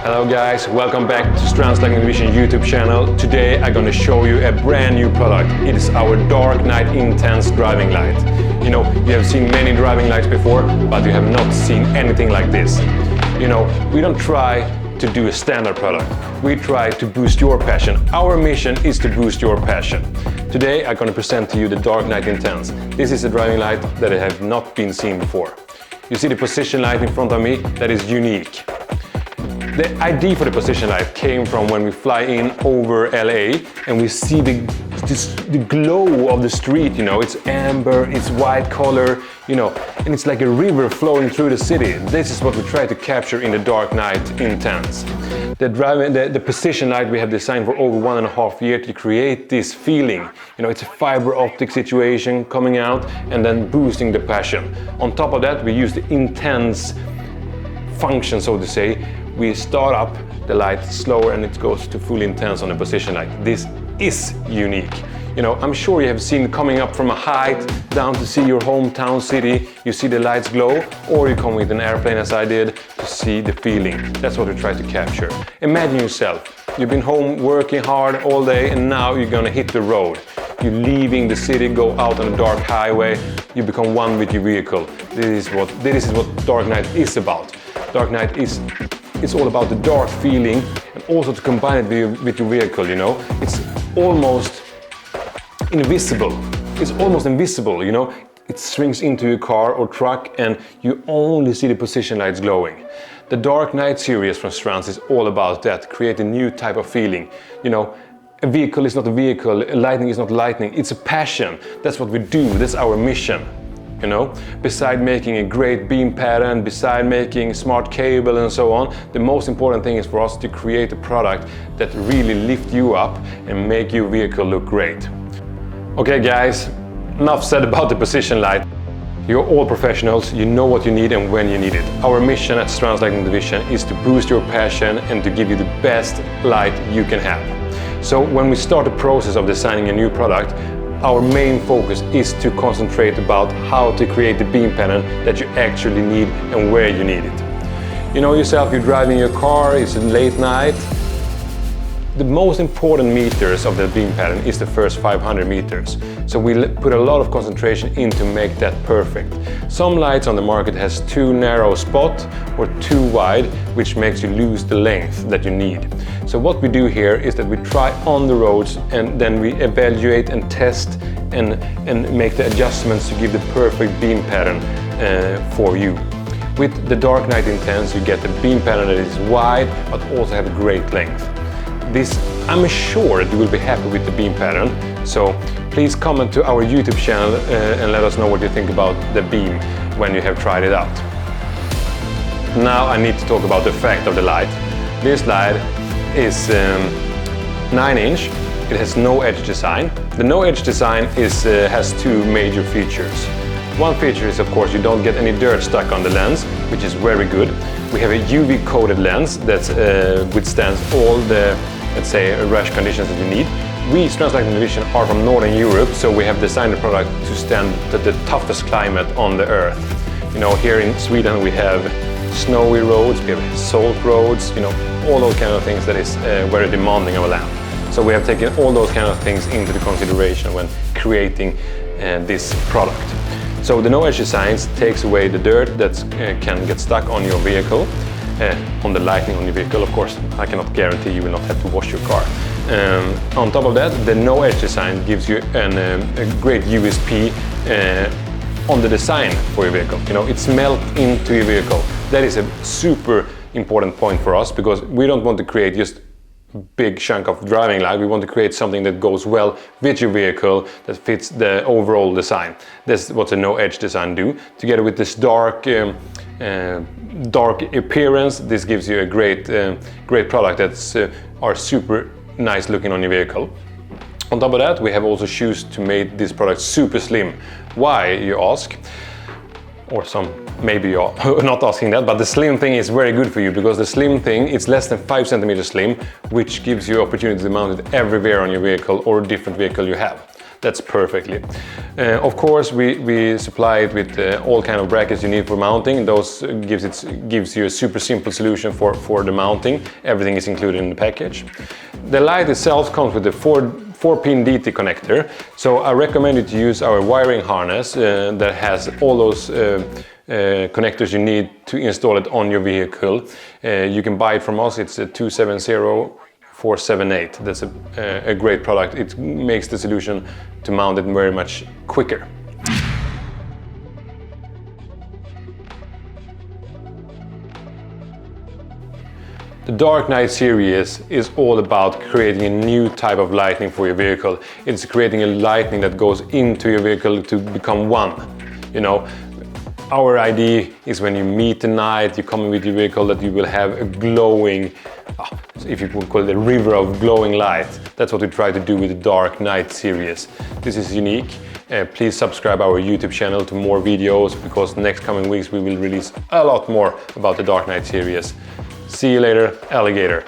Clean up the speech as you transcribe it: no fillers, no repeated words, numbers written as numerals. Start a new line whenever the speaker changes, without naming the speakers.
Hello guys, welcome back to Strands Vision YouTube channel. Today I'm gonna show you a brand new product. It is our Dark Night Intense driving light. You know, you have seen many driving lights before, but you have not seen anything like this. You know, we don't try to do a standard product. We try to boost your passion. Our mission is to boost your passion. Today I'm gonna present to you the Dark Night Intense. This is a driving light that I have not been seen before. You see the position light in front of me? That is unique. The idea for the position light came from when we fly in over LA and we see the glow of the street, you know, it's amber, it's white color, you know, and it's like a river flowing through the city. This is what we try to capture in the Dark Night Intense. The position light we have designed for over 1.5 years to create this feeling. You know, it's a fiber optic situation coming out and then boosting the passion. On top of that, we use the intense function, so to say. We start up the light slower and it goes to full intense on the position light. This is unique. You know, I'm sure you have seen coming up from a height down to see your hometown city, you see the lights glow, or you come with an airplane as I did to see the feeling. That's what we try to capture. Imagine yourself, you've been home working hard all day and now you're gonna hit the road. You're leaving the city, go out on a dark highway, you become one with your vehicle. This is what Dark Night is about. Dark Night it's all about the dark feeling and also to combine it with your vehicle, you know. It's almost invisible. It's almost invisible, you know. It swings into your car or truck and you only see the position lights glowing. The Dark Night series from Strands is all about that, create a new type of feeling. You know, a vehicle is not a vehicle, lightning is not lightning, it's a passion. That's what we do, that's our mission. You know, beside making a great beam pattern, beside making smart cable and so on, the most important thing is for us to create a product that really lifts you up and make your vehicle look great. Okay guys, enough said about the position light. You're all professionals, you know what you need and when you need it. Our mission at Strands Lighting Division is to boost your passion and to give you the best light you can have. So when we start the process of designing a new product, our main focus is to concentrate about how to create the beam pattern that you actually need and where you need it. You know yourself, you're driving your car, it's a late night. The most important meters of the beam pattern is the first 500 meters. So we put a lot of concentration in to make that perfect. Some lights on the market has too narrow spot or too wide, which makes you lose the length that you need. So what we do here is that we try on the roads and then we evaluate and test and make the adjustments to give the perfect beam pattern for you. With the Dark Night Intense, you get the beam pattern that is wide but also have a great length. I'm sure that you will be happy with the beam pattern, so please comment to our YouTube channel and let us know what you think about the beam when you have tried it out. Now I need to talk about the effect of the light. This light is 9-inch, it has no edge design. The no edge design has two major features. One feature is, of course, you don't get any dirt stuck on the lens, which is very good. We have a UV coated lens that withstands all the, let's say, rash conditions that you need. We, Strands Lighting Division, are from Northern Europe, so we have designed the product to stand the toughest climate on the earth. You know, here in Sweden we have snowy roads, we have salt roads, you know, all those kind of things that is very demanding of a lamp. So we have taken all those kind of things into the consideration when creating this product. So the no edge design takes away the dirt that can get stuck on your vehicle, on the lighting on your vehicle. Of course, I cannot guarantee you will not have to wash your car. On top of that, the no edge design gives you a great USP on the design for your vehicle. You know, it's melt into your vehicle. That is a super important point for us because we don't want to create just big chunk of driving light. We want to create something that goes well with your vehicle, that fits the overall design. That's what the no edge design do. Together with this dark appearance, this gives you a great product that's are super nice looking on your vehicle. On top of that, we have also chosen to make this product super slim. Why, you ask? Or some, maybe you're not asking that, but the slim thing is very good for you because the slim thing, it's less than 5 centimeters slim, which gives you opportunity to mount it everywhere on your vehicle or different vehicle you have. That's perfectly. Of course, we supply it with all kind of brackets you need for mounting. Those gives you a super simple solution for the mounting. Everything is included in the package. The light itself comes with a 4-pin DT connector, so I recommend you to use our wiring harness that has all those connectors you need to install it on your vehicle. You can buy it from us. It's a 270478. That's a great product. It makes the solution to mount it very much quicker. The Dark Knight series is all about creating a new type of lighting for your vehicle. It's creating a lighting that goes into your vehicle to become one. You know, our idea is when you meet the night, you come in with your vehicle, that you will have a glowing, if you would call it a river of glowing light. That's what we try to do with the Dark Knight series. This is unique. Please subscribe our YouTube channel to more videos, because next coming weeks we will release a lot more about the Dark Knight series. See you later, alligator.